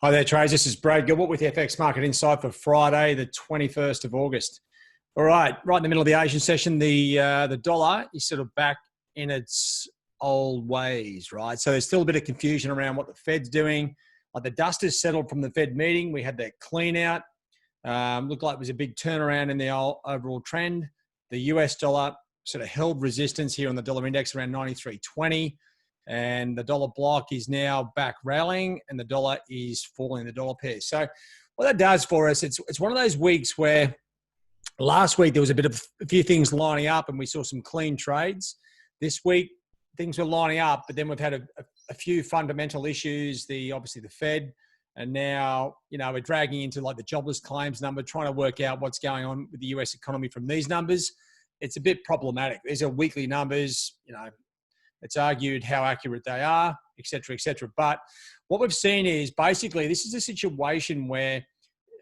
Hi there, traders. This is Brad Gilbert with FX Market Insight for Friday, the 21st of August. All right in the middle of the Asian session, the dollar is sort of back in its old ways, right? So there's still a bit of confusion around what the Fed's doing. Like the dust has settled from the Fed meeting. We had that clean out. Looked like it was a big turnaround in the overall trend. The US dollar sort of held resistance here on the dollar index around 93.20. And the dollar block is now back rallying and the dollar is falling, the dollar pair. So what that does for us, it's one of those weeks where last week there was a few things lining up and we saw some clean trades. This week things were lining up, but then we've had a few fundamental issues, obviously the Fed, and now, we're dragging into like the jobless claims number, trying to work out what's going on with the US economy from these numbers. It's a bit problematic. These are weekly numbers, it's argued how accurate they are, et cetera, et cetera. But what we've seen is basically this is a situation where,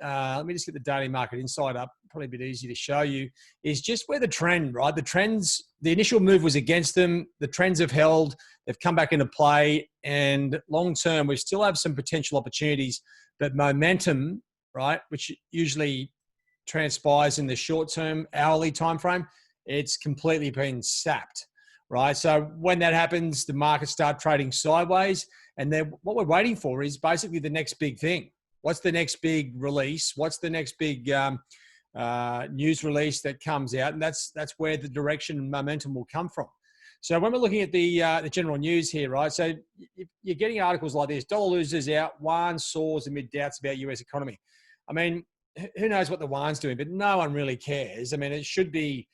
let me just get the daily market insight up, probably a bit easy to show you, is just where the trend, right? The initial move was against them. The trends have held. They've come back into play. And long term, we still have some potential opportunities. But momentum, right, which usually transpires in the short term, hourly time frame, it's completely been sapped. Right. So when that happens, the markets start trading sideways. And then what we're waiting for is basically the next big thing. What's the next big release? What's the next big news release that comes out? And that's where the direction and momentum will come from. So when we're looking at the general news here, right? So you're getting articles like this: dollar losers out, yuan soars amid doubts about US economy. I mean, who knows what the yuan's doing, but no one really cares. I mean, it should be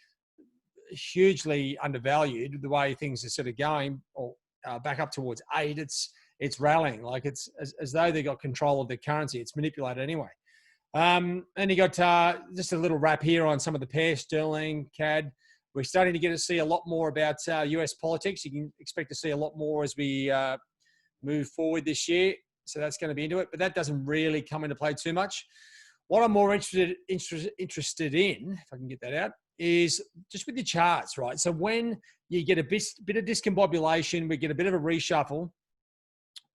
hugely undervalued the way things are sort of going, or back up towards 8. It's rallying like it's as though they got control of the currency. It's manipulated anyway. And you got just a little wrap here on some of the pairs: sterling, CAD. We're starting to get to see a lot more about US politics. You can expect to see a lot more as we move forward this year. So that's going to be into it, but that doesn't really come into play too much. What I'm more interested in, if I can get that out, is just with your charts, right? So when you get a bit of discombobulation, we get a bit of a reshuffle,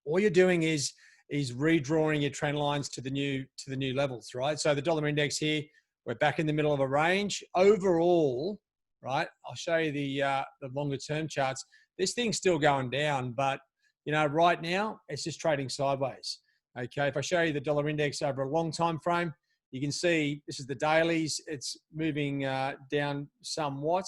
all you're doing is redrawing your trend lines to the new levels, right? So the dollar index here, we're back in the middle of a range. Overall, right, I'll show you the longer term charts. This thing's still going down, but right now it's just trading sideways. Okay, if I show you the dollar index over a long time frame, you can see this is the dailies. It's moving down somewhat.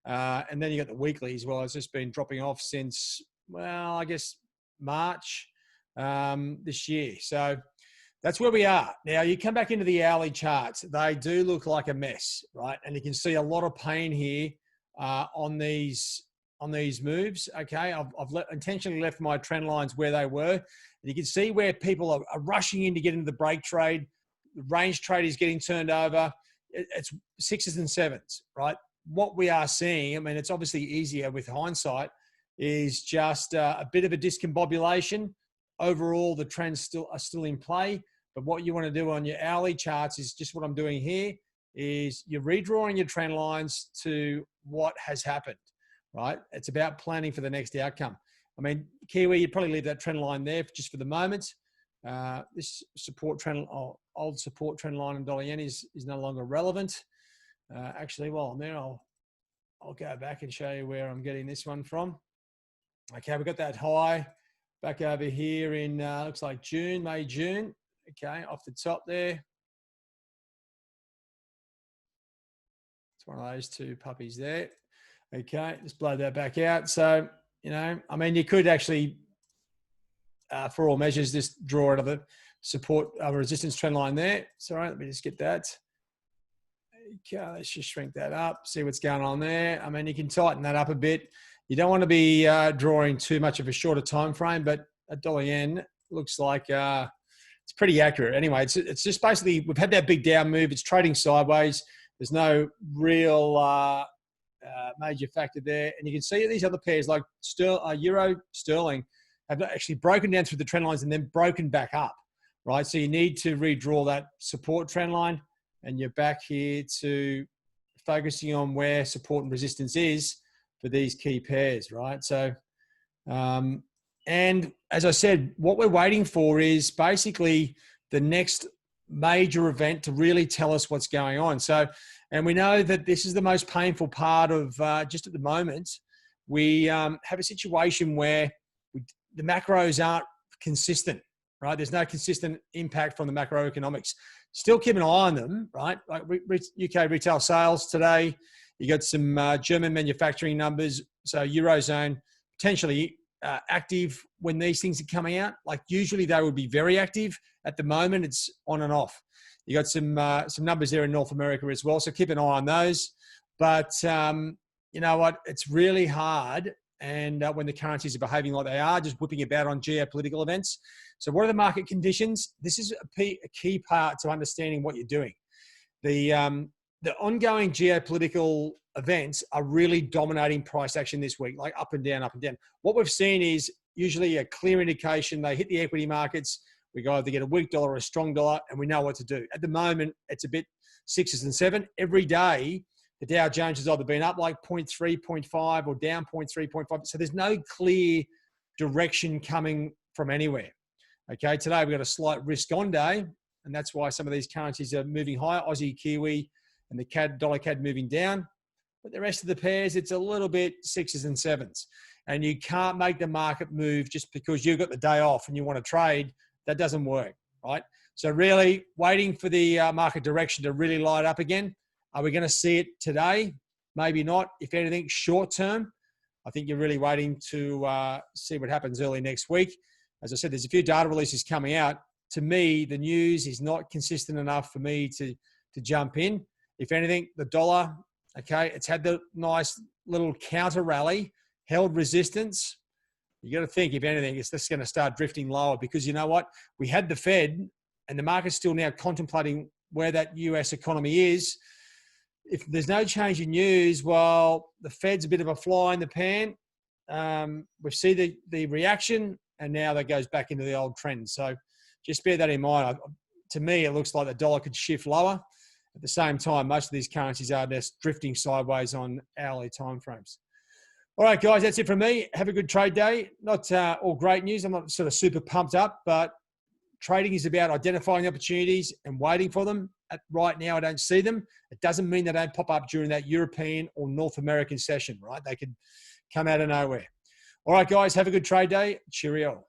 And then you got the weeklies. Well, it's just been dropping off since, well, I guess March this year. So that's where we are. Now, you come back into the hourly charts. They do look like a mess, right? And you can see a lot of pain here on these moves. Okay, I've intentionally left my trend lines where they were. And you can see where people are rushing in to get into the break trade. The range trade is getting turned over. It's 6s and 7s, right? What we are seeing, I mean, it's obviously easier with hindsight, is just a bit of a discombobulation. Overall, the trends are still in play. But what you want to do on your hourly charts is just what I'm doing here, is you're redrawing your trend lines to what has happened, right? It's about planning for the next outcome. I mean, Kiwi, you'd probably leave that trend line there just for the moment. This support trend, old support trend line in dollar yen is no longer relevant. Actually, while I'm there, I'll go back and show you where I'm getting this one from. Okay, we've got that high back over here in looks like May, June. Okay, off the top there. It's one of those two puppies there. Okay, just blow that back out. So, I mean, you could actually, for all measures, just draw another support, resistance trend line there. Sorry, let me just get that. Okay, let's just shrink that up, see what's going on there. I mean, you can tighten that up a bit. You don't want to be drawing too much of a shorter time frame, but a dollar yen looks like it's pretty accurate. Anyway, it's just basically, we've had that big down move. It's trading sideways. There's no real major factor there. And you can see these other pairs like Euro, Sterling have actually broken down through the trend lines and then broken back up, right? So you need to redraw that support trend line, and you're back here to focusing on where support and resistance is for these key pairs, right? So And as I said, what we're waiting for is basically the next major event to really tell us what's going on. So, and we know that this is the most painful part of just at the moment. We have a situation where the macros aren't consistent, right? There's no consistent impact from the macroeconomics. Still keep an eye on them, right? Like UK retail sales today, you got some German manufacturing numbers. So Eurozone potentially active when these things are coming out. Like usually they would be very active. At the moment, it's on and off. You got some numbers there in North America as well. So keep an eye on those. But you know what? It's really hard. And when the currencies are behaving like they are, just whipping about on geopolitical events. So what are the market conditions? This is a key part to understanding what you're doing. The ongoing geopolitical events are really dominating price action this week, like up and down, up and down. What we've seen is usually a clear indication they hit the equity markets. We either get a weak dollar or a strong dollar, and we know what to do. At the moment, it's a bit 6s and 7. Every day, the Dow Jones has either been up like 0.3, 0.5 or down 0.3, 0.5. So there's no clear direction coming from anywhere. Okay, today we've got a slight risk on day, and that's why some of these currencies are moving higher. Aussie, Kiwi, and the CAD, dollar CAD moving down. But the rest of the pairs, it's a little bit 6s and 7s. And you can't make the market move just because you've got the day off and you want to trade. That doesn't work, right? So really waiting for the market direction to really light up again. Are we going to see it today? Maybe not. If anything, short term, I think you're really waiting to see what happens early next week. As I said, there's a few data releases coming out. To me, the news is not consistent enough for me to jump in. If anything, the dollar, okay, it's had the nice little counter rally, held resistance. You got to think, if anything, it's just going to start drifting lower because you know what? We had the Fed and the market's still now contemplating where that US economy is. If there's no change in news, well, the Fed's a bit of a fly in the pan. We see the reaction and now that goes back into the old trend. So just bear that in mind. To me, it looks like the dollar could shift lower. At the same time, most of these currencies are just drifting sideways on hourly timeframes. All right, guys, that's it from me. Have a good trade day. Not all great news. I'm not sort of super pumped up, but trading is about identifying opportunities and waiting for them. Right now, I don't see them. It doesn't mean they don't pop up during that European or North American session, right? They could come out of nowhere. All right, guys, have a good trade day. Cheerio.